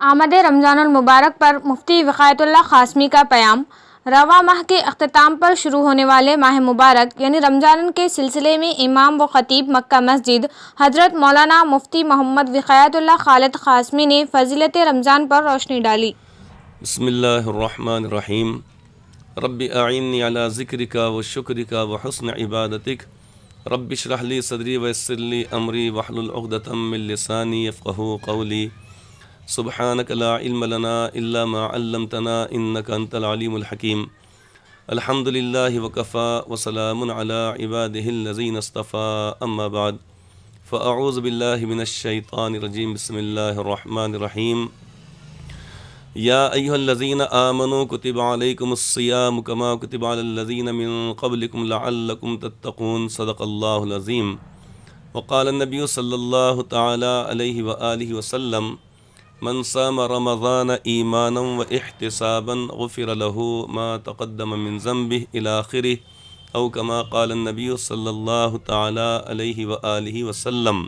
آمد رمضان المبارک پر مفتی وقایت اللہ قاسمی کا پیام۔ رواں ماہ کے اختتام پر شروع ہونے والے ماہ مبارک یعنی رمضان کے سلسلے میں امام و خطیب مکہ مسجد حضرت مولانا مفتی محمد وقایت اللہ خالد قاسمی نے فضیلت رمضان پر روشنی ڈالی۔ بسم اللہ الرحمن الرحیم۔ رب اعنی علی ذکرک و شکرک و حسن عبادتک، رب اشرح لی صدری ویسر لی امری واحلل عقدۃ من لسانی یفقہوا قولی۔ سبحانک لا علم لنا الا ما علمتنا انک انت العلیم الحکیم۔ الحمد للہ وکفی وسلام علی عبادہ الذین اصطفی، اما بعد فاعوذ باللہ من الشیطان الرجیم۔ بسم اللہ الرحمن الرحیم۔ یا ایھا الذین آمنوا کتب علیکم الصیام کما کتب علی الذین من قبلکم لعلکم تتقون، صدق اللہ العظیم۔ وقال النبی صلی اللہ تعالی علیہ وآلہ وسلم، من صام رمضان ایمانا و احتسابا غفر له ما تقدم من ذنبه الى آخرہ، او کما قال النبی صلی اللہ تعالی علیہ وآلہ وسلم۔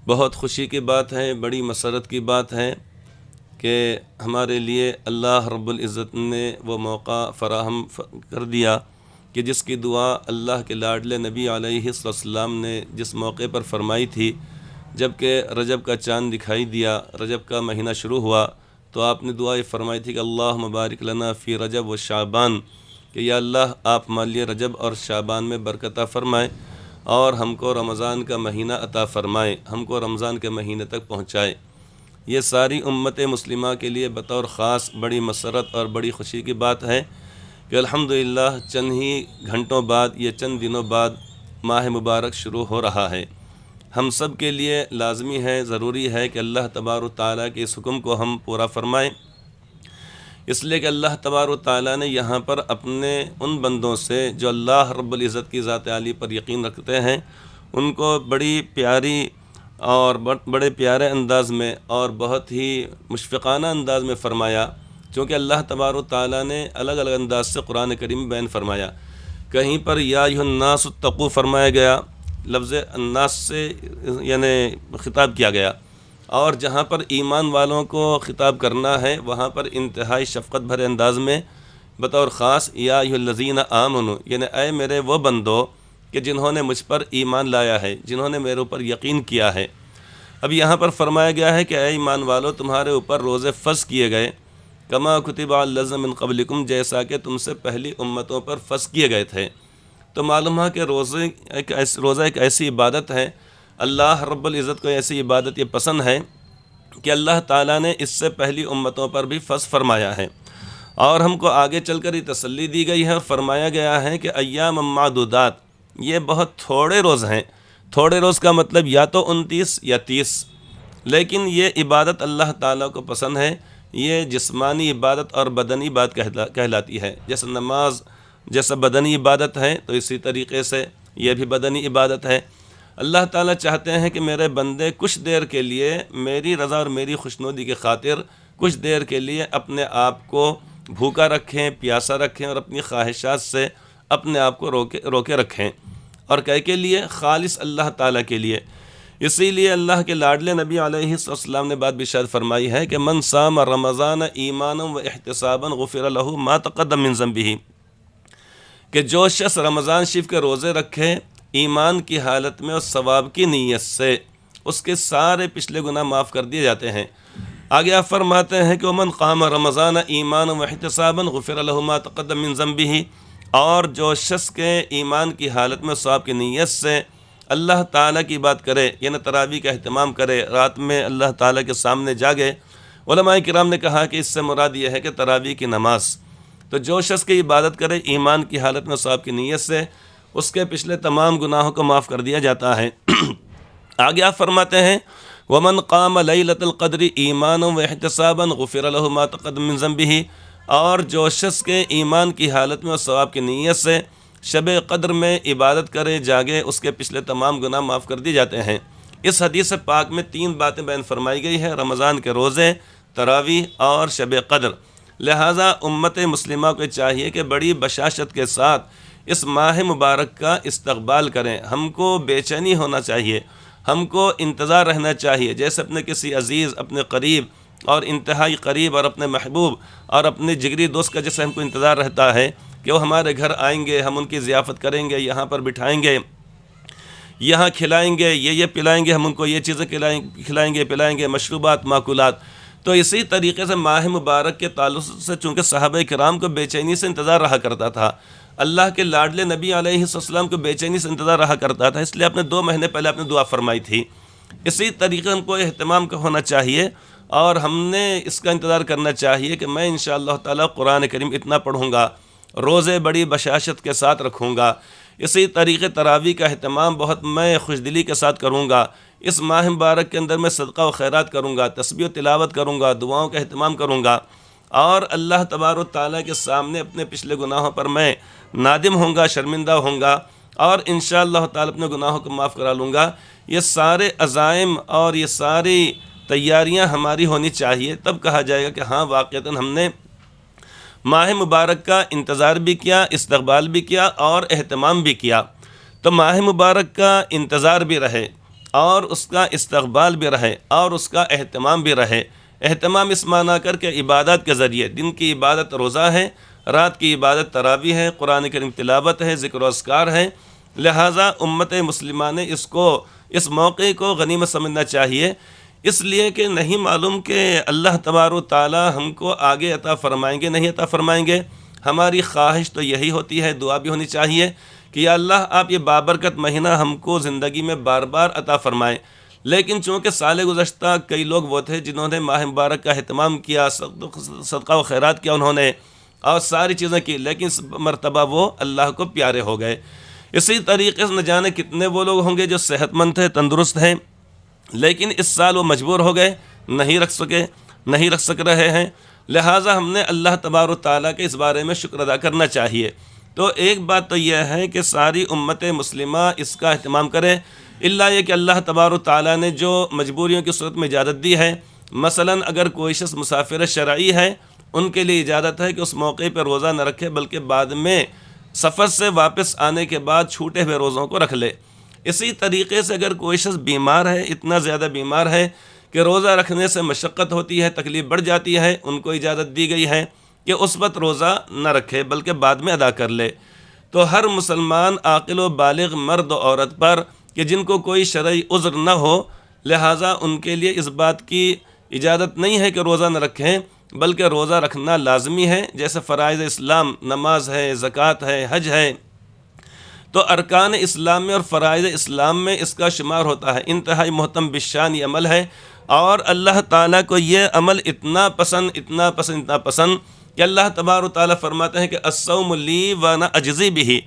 بہت خوشی کی بات ہے، بڑی مسرت کی بات ہے کہ ہمارے لیے اللہ رب العزت نے وہ موقع فراہم کر دیا کہ جس کی دعا اللہ کے لاڈلے نبی علیہ السلام نے جس موقع پر فرمائی تھی، جب کہ رجب کا چاند دکھائی دیا، رجب کا مہینہ شروع ہوا، تو آپ نے دعا یہ فرمائی تھی کہ اللہم بارک لنا فی رجب و شعبان، کہ یا اللہ آپ ہمارے لیے رجب اور شعبان میں برکت عطا فرمائے اور ہم کو رمضان کا مہینہ عطا فرمائے، ہم کو رمضان کے مہینے تک پہنچائے۔ یہ ساری امت مسلمہ کے لیے بطور خاص بڑی مسرت اور بڑی خوشی کی بات ہے کہ الحمدللہ چند ہی گھنٹوں بعد یا چند دنوں بعد ماہ مبارک شروع ہو رہا ہے۔ ہم سب کے لیے لازمی ہے، ضروری ہے کہ اللہ تبارک و تعالیٰ کے اس حکم کو ہم پورا فرمائیں، اس لیے کہ اللہ تبارک و تعالیٰ نے یہاں پر اپنے ان بندوں سے جو اللہ رب العزت کی ذات عالی پر یقین رکھتے ہیں، ان کو بڑی پیاری اور بڑے پیارے انداز میں اور بہت ہی مشفقانہ انداز میں فرمایا، چونکہ اللہ تبارک و تعالیٰ نے الگ الگ انداز سے قرآن کریم بیان فرمایا۔ کہیں پر یا ایھا الناس اتقوا فرمایا گیا، لفظ الناس سے یعنی خطاب کیا گیا، اور جہاں پر ایمان والوں کو خطاب کرنا ہے وہاں پر انتہائی شفقت بھرے انداز میں بطور خاص یا ایھا الذین آمنوا، یعنی اے میرے وہ بندو کہ جنہوں نے مجھ پر ایمان لایا ہے، جنہوں نے میرے اوپر یقین کیا ہے۔ اب یہاں پر فرمایا گیا ہے کہ اے ایمان والو، تمہارے اوپر روزے فرض کیے گئے، کما کتب علی الذین من قبلکم، جیسا کہ تم سے پہلی امتوں پر فرض کیے گئے تھے۔ تو معلوم ہے کہ روزہ ایک ایسی عبادت ہے، اللہ رب العزت کو ایسی عبادت یہ پسند ہے کہ اللہ تعالیٰ نے اس سے پہلی امتوں پر بھی فرض فرمایا ہے، اور ہم کو آگے چل کر یہ تسلی دی گئی ہے اور فرمایا گیا ہے کہ ایام معدودات، یہ بہت تھوڑے روز ہیں۔ تھوڑے روز کا مطلب یا تو 29 یا 30، لیکن یہ عبادت اللہ تعالیٰ کو پسند ہے۔ یہ جسمانی عبادت اور بدنی عبادت کہلاتی ہے۔ جیسے نماز جیسا بدنی عبادت ہے، تو اسی طریقے سے یہ بھی بدنی عبادت ہے۔ اللہ تعالیٰ چاہتے ہیں کہ میرے بندے کچھ دیر کے لیے میری رضا اور میری خوشنودی کی خاطر کچھ دیر کے لیے اپنے آپ کو بھوکا رکھیں، پیاسا رکھیں، اور اپنی خواہشات سے اپنے آپ کو روکے رکھیں، اور کے لیے خالص اللہ تعالیٰ کے لیے۔ اسی لیے اللہ کے لاڈلے نبی علیہ السلام نے بات بشارت فرمائی ہے کہ من صام رمضان ایمانا و احتسابا غفر له ما تقدم من ذنبہ، کہ جو شخص رمضان شریف کے روزے رکھے ایمان کی حالت میں اور ثواب کی نیت سے، اس کے سارے پچھلے گناہ معاف کر دیے جاتے ہیں۔ آگے آپ فرماتے ہیں کہ ومن قام رمضان ایمانا واحتسابا غفر له ما تقدم من ذنبہ، اور جو شخص کے ایمان کی حالت میں ثواب کی نیت سے اللہ تعالیٰ کی بات کرے، یعنی تراویح کا اہتمام کرے، رات میں اللہ تعالیٰ کے سامنے جاگے۔ علماء کرام نے کہا کہ اس سے مراد یہ ہے کہ تراویح کی نماز۔ تو جو شخص کی عبادت کرے ایمان کی حالت میں ثواب کی نیت سے، اس کے پچھلے تمام گناہوں کو معاف کر دیا جاتا ہے۔ آگے آپ فرماتے ہیں ومن قام لیلۃ القدر ایمانا واحتسابا غفر له ما تقدم من ذنبہ، اور جو شخص کے ایمان کی حالت میں اور ثواب کی نیت سے شب قدر میں عبادت کرے، جاگے، اس کے پچھلے تمام گناہ معاف کر دیے جاتے ہیں۔ اس حدیث پاک میں 3 باتیں بیان فرمائی گئی ہے، رمضان کے روزے، تراویح اور شب قدر۔ لہٰذا امت مسلمہ کو چاہیے کہ بڑی بشاشت کے ساتھ اس ماہ مبارک کا استقبال کریں۔ ہم کو بے چینی ہونا چاہیے، ہم کو انتظار رہنا چاہیے، جیسے اپنے کسی عزیز، اپنے قریب اور انتہائی قریب اور اپنے محبوب اور اپنے جگری دوست کا جیسے ہم کو انتظار رہتا ہے کہ وہ ہمارے گھر آئیں گے، ہم ان کی ضیافت کریں گے، یہاں پر بٹھائیں گے، یہاں کھلائیں گے، یہ پلائیں گے، ہم ان کو یہ چیزیں کھلائیں گے پلائیں گے، مشروبات، ماکولات۔ تو اسی طریقے سے ماہ مبارک کے تعلق سے چونکہ صحابہ کرام کو بے چینی سے انتظار رہا کرتا تھا، اللہ کے لاڈلے نبی علیہ السلام کو بے چینی سے انتظار رہا کرتا تھا، اس لیے آپ نے 2 مہینے پہلے آپ نے دعا فرمائی تھی۔ اسی طریقے ہم کو اہتمام کا ہونا چاہیے اور ہم نے اس کا انتظار کرنا چاہیے کہ میں انشاءاللہ تعالی قرآن کریم اتنا پڑھوں گا، روزے بڑی بشاشت کے ساتھ رکھوں گا، اسی طریقے تراویح کا اہتمام بہت میں خوش دلی کے ساتھ کروں گا، اس ماہ مبارک کے اندر میں صدقہ و خیرات کروں گا، تسبیح و تلاوت کروں گا، دعاؤں کا اہتمام کروں گا، اور اللہ تبارک و تعالیٰ کے سامنے اپنے پچھلے گناہوں پر میں نادم ہوں گا، شرمندہ ہوں گا، اور انشاءاللہ تعالیٰ اپنے گناہوں کو معاف کرا لوں گا۔ یہ سارے عزائم اور یہ ساری تیاریاں ہماری ہونی چاہیے، تب کہا جائے گا کہ ہاں واقعتاً ہم نے ماہ مبارک کا انتظار بھی کیا، استقبال بھی کیا اور اہتمام بھی کیا۔ تو ماہ مبارک کا انتظار بھی رہے اور اس کا استقبال بھی رہے اور اس کا اہتمام بھی رہے۔ اہتمام اس معنی کر کے عبادات کے ذریعے، دن کی عبادت روزہ ہے، رات کی عبادت تراویح ہے، قرآن کریم تلاوت ہے، ذکر و اذکار ہے، لہٰذا امت مسلمہ نے اس موقع کو غنیمت سمجھنا چاہیے، اس لیے کہ نہیں معلوم کہ اللہ تبارک و تعالی ہم کو آگے عطا فرمائیں گے نہیں عطا فرمائیں گے۔ ہماری خواہش تو یہی ہوتی ہے، دعا بھی ہونی چاہیے کہ یا اللہ آپ یہ بابرکت مہینہ ہم کو زندگی میں بار بار عطا فرمائیں۔ لیکن چونکہ سال گزشتہ کئی لوگ وہ تھے جنہوں نے ماہ مبارک کا اہتمام کیا، صدقہ و خیرات کیا انہوں نے اور ساری چیزیں کی، لیکن اس مرتبہ وہ اللہ کو پیارے ہو گئے۔ اسی طریقے سے نہ جانے کتنے وہ لوگ ہوں گے جو صحت مند تھے، تندرست ہیں، لیکن اس سال وہ مجبور ہو گئے، نہیں رکھ سک رہے ہیں، لہٰذا ہم نے اللہ تبارک و تعالیٰ کے اس بارے میں شکر ادا کرنا چاہیے۔ تو ایک بات تو یہ ہے کہ ساری امت مسلمہ اس کا اہتمام کرے، الا یہ کہ اللہ تبارک و تعالیٰ نے جو مجبوریوں کی صورت میں اجازت دی ہے، مثلا اگر کوئی شخص مسافر شرعی ہے، ان کے لیے اجازت ہے کہ اس موقع پہ روزہ نہ رکھے بلکہ بعد میں سفر سے واپس آنے کے بعد چھوٹے ہوئے روزوں کو رکھ لے۔ اسی طریقے سے اگر کوئی شخص بیمار ہے، اتنا زیادہ بیمار ہے کہ روزہ رکھنے سے مشقت ہوتی ہے، تکلیف بڑھ جاتی ہے، ان کو اجازت دی گئی ہے کہ اس وقت روزہ نہ رکھے بلکہ بعد میں ادا کر لے۔ تو ہر مسلمان عاقل و بالغ مرد و عورت پر کہ جن کو کوئی شرعی عذر نہ ہو، لہٰذا ان کے لیے اس بات کی اجازت نہیں ہے کہ روزہ نہ رکھیں، بلکہ روزہ رکھنا لازمی ہے، جیسے فرائض اسلام، نماز ہے، زکوٰۃ ہے، حج ہے، تو ارکان اسلام میں اور فرائض اسلام میں اس کا شمار ہوتا ہے۔ انتہائی محترم بالشان یہ عمل ہے، اور اللہ تعالیٰ کو یہ عمل اتنا پسند کہ اللہ تبارک و تعالیٰ فرماتے ہیں کہ الصوم لی وانا اجزی بہ،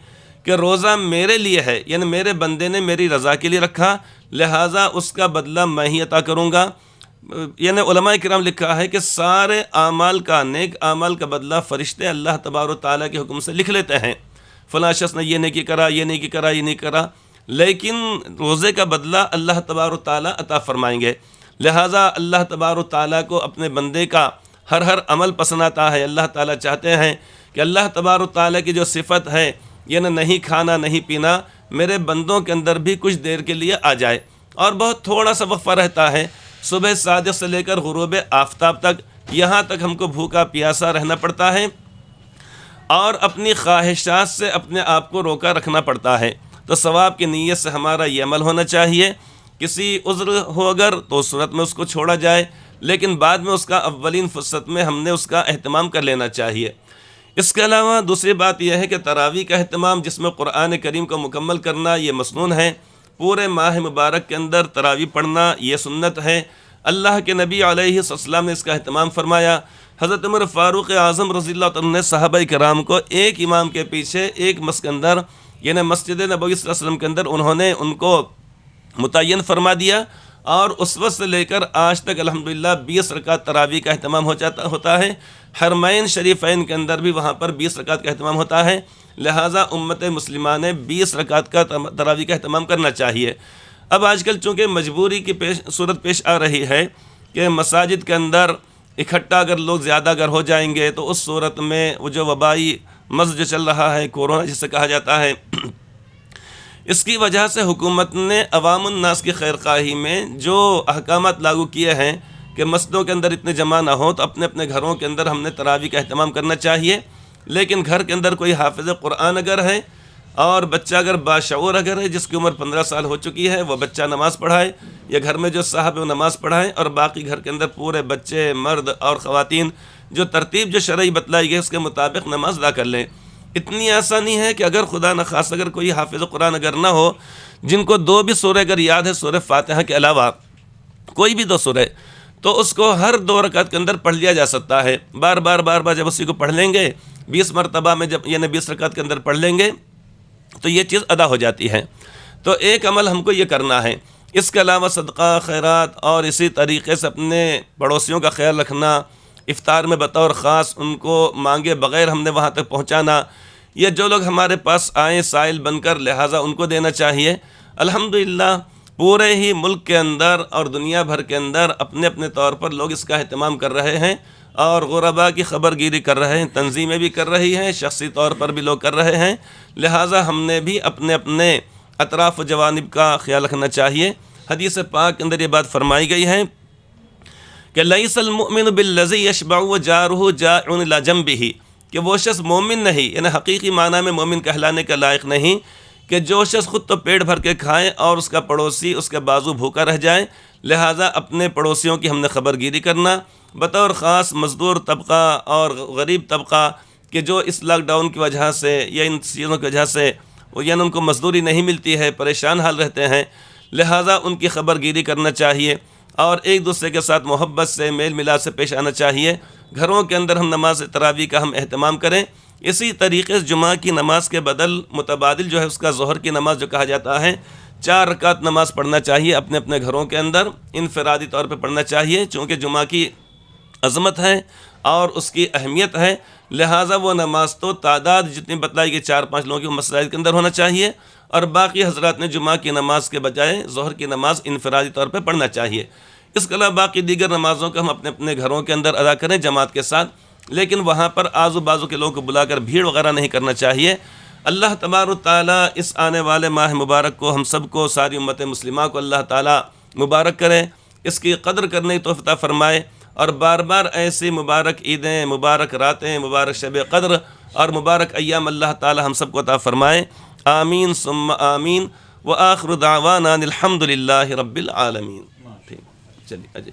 کہ روزہ میرے لیے ہے، یعنی میرے بندے نے میری رضا کے لیے رکھا، لہٰذا اس کا بدلہ میں ہی عطا کروں گا۔ یعنی علماء کرام لکھا ہے کہ سارے اعمال کا، نیک اعمال کا بدلہ فرشتے اللہ تبارک و تعالیٰ کے حکم سے لکھ لیتے ہیں، فلاں شخص نے یہ نیکی کرا، یہ نیکی کرا، یہ نہیں کرا، لیکن روزے کا بدلہ اللہ تبارک و تعالیٰ عطا فرمائیں گے۔ لہٰذا اللہ تبارک و تعالیٰ کو اپنے بندے کا ہر عمل پسند آتا ہے۔ اللہ تعالیٰ چاہتے ہیں کہ اللہ تبارک و تعالیٰ کی جو صفت ہے، یعنی نہیں کھانا نہیں پینا، میرے بندوں کے اندر بھی کچھ دیر کے لیے آ جائے، اور بہت تھوڑا سا وقفہ رہتا ہے، صبح صادق سے لے کر غروب آفتاب تک، یہاں تک ہم کو بھوکا پیاسا رہنا پڑتا ہے اور اپنی خواہشات سے اپنے آپ کو روکا رکھنا پڑتا ہے۔ تو ثواب کی نیت سے ہمارا یہ عمل ہونا چاہیے، کسی عذر ہو اگر تو اس صورت میں اس کو چھوڑا جائے، لیکن بعد میں اس کا اولین فرصت میں ہم نے اس کا اہتمام کر لینا چاہیے۔ اس کے علاوہ دوسری بات یہ ہے کہ تراویح کا اہتمام، جس میں قرآن کریم کو مکمل کرنا یہ مسنون ہے، پورے ماہ مبارک کے اندر تراویح پڑھنا یہ سنت ہے۔ اللہ کے نبی علیہ السلام نے اس کا اہتمام فرمایا۔ حضرت عمر فاروق اعظم رضی اللہ عنہ نے صحابہ کرام کو ایک امام کے پیچھے ایک مسکندر، یعنی مسجد نبوی صلی اللہ علیہ وسلم کے اندر انہوں نے ان کو متعین فرما دیا، اور اس وقت سے لے کر آج تک الحمدللہ 20 رکعت تراویح کا اہتمام ہوتا ہے۔ حرمین شریفین کے اندر بھی وہاں پر 20 رکعت کا اہتمام ہوتا ہے، لہٰذا امت مسلمہ نے 20 رکعت کا تراویح کا اہتمام کرنا چاہیے۔ اب آج کل چونکہ مجبوری کی صورت پیش آ رہی ہے کہ مساجد کے اندر اکٹھا اگر لوگ زیادہ اگر ہو جائیں گے تو اس صورت میں وہ جو وبائی مرض جو چل رہا ہے، کورونا جسے کہا جاتا ہے، اس کی وجہ سے حکومت نے عوام الناس کی خیر خواہی میں جو احکامات لاگو کیے ہیں کہ مسجدوں کے اندر اتنے جمع نہ ہوں، تو اپنے اپنے گھروں کے اندر ہم نے تراویح کا اہتمام کرنا چاہیے، لیکن گھر کے اندر کوئی حافظ قرآن اگر ہے اور بچہ اگر باشعور اگر ہے، جس کی عمر 15 سال ہو چکی ہے، وہ بچہ نماز پڑھائے، یا گھر میں جو صاحب ہے وہ نماز پڑھائے، اور باقی گھر کے اندر پورے بچے، مرد اور خواتین جو ترتیب جو شرعی بتلائی گئی اس کے مطابق نماز ادا کر لیں۔ اتنی آسانی ہے کہ اگر خدا نخواست اگر کوئی حافظ قرآن اگر نہ ہو، جن کو 2 بھی سورہ اگر یاد ہے سورہ فاتحہ کے علاوہ کوئی بھی 2 سورہ، تو اس کو ہر 2 رکعت کے اندر پڑھ لیا جا سکتا ہے۔ بار بار جب اسی کو پڑھ لیں گے 20 مرتبہ میں، جب یعنی 20 رکعت کے اندر پڑھ لیں گے تو یہ چیز ادا ہو جاتی ہے۔ تو ایک عمل ہم کو یہ کرنا ہے۔ اس کے علاوہ صدقہ خیرات اور اسی طریقے سے اپنے پڑوسیوں کا خیال رکھنا، افطار میں بطور خاص ان کو مانگے بغیر ہم نے وہاں تک پہنچانا، یہ جو لوگ ہمارے پاس آئیں سائل بن کر، لہٰذا ان کو دینا چاہیے۔ الحمدللہ پورے ہی ملک کے اندر اور دنیا بھر کے اندر اپنے اپنے طور پر لوگ اس کا اہتمام کر رہے ہیں اور غرباء کی خبر گیری کر رہے ہیں، تنظیمیں بھی کر رہی ہیں، شخصی طور پر بھی لوگ کر رہے ہیں، لہٰذا ہم نے بھی اپنے اپنے اطراف و جوانب کا خیال رکھنا چاہیے۔ حدیث پاک کے اندر یہ بات فرمائی گئی ہے کہ لیس المؤمن بالذی یشبع جارہ جائع الی جنبہ، کہ وہ شخص مومن نہیں، یعنی حقیقی معنی میں مومن کہلانے کا لائق نہیں کہ جو شخص خود تو پیٹ بھر کے کھائے اور اس کا پڑوسی اس کے بازو بھوکا رہ جائے۔ لہٰذا اپنے پڑوسیوں کی ہم نے خبر گیری کرنا، بطور خاص مزدور طبقہ اور غریب طبقہ کہ جو اس لاک ڈاؤن کی وجہ سے یا ان چیزوں کی وجہ سے یعنی ان کو مزدوری نہیں ملتی ہے، پریشان حال رہتے ہیں، لہٰذا ان کی خبر گیری کرنا چاہیے اور ایک دوسرے کے ساتھ محبت سے میل ملاپ سے پیش آنا چاہیے۔ گھروں کے اندر ہم نماز تراویح کا ہم اہتمام کریں۔ اسی طریقے سے جمعہ کی نماز کے بدل متبادل جو ہے اس کا ظہر کی نماز جو کہا جاتا ہے، 4 رکعت نماز پڑھنا چاہیے اپنے اپنے گھروں کے اندر، انفرادی طور پہ پڑھنا چاہیے، چونکہ جمعہ کی عظمت ہے اور اس کی اہمیت ہے، لہٰذا وہ نماز تو تعداد جتنی بتلائی گئی 4-5 لوگوں کی مساجد کے اندر ہونا چاہیے، اور باقی حضرات نے جمعہ کی نماز کے بجائے ظہر کی نماز انفرادی طور پہ پڑھنا چاہیے۔ اس کے علاوہ باقی دیگر نمازوں کو ہم اپنے اپنے گھروں کے اندر ادا کریں جماعت کے ساتھ، لیکن وہاں پر آزو بازو کے لوگوں کو بلا کر بھیڑ وغیرہ نہیں کرنا چاہیے۔ اللہ تبارک تعالیٰ اس آنے والے ماہ مبارک کو ہم سب کو، ساری امت مسلمہ کو اللہ تعالیٰ مبارک کرے، اس کی قدر کرنے کی توفیق عطا فرمائے، اور بار بار ایسی مبارک عیدیں، مبارک راتیں، مبارک شب قدر اور مبارک ایام اللہ تعالیٰ ہم سب کو عطا فرمائے۔ آمین ثم آمین، وآخر دعوانا الحمد للہ رب العالمین۔ ٹھیک، چلیے اجے۔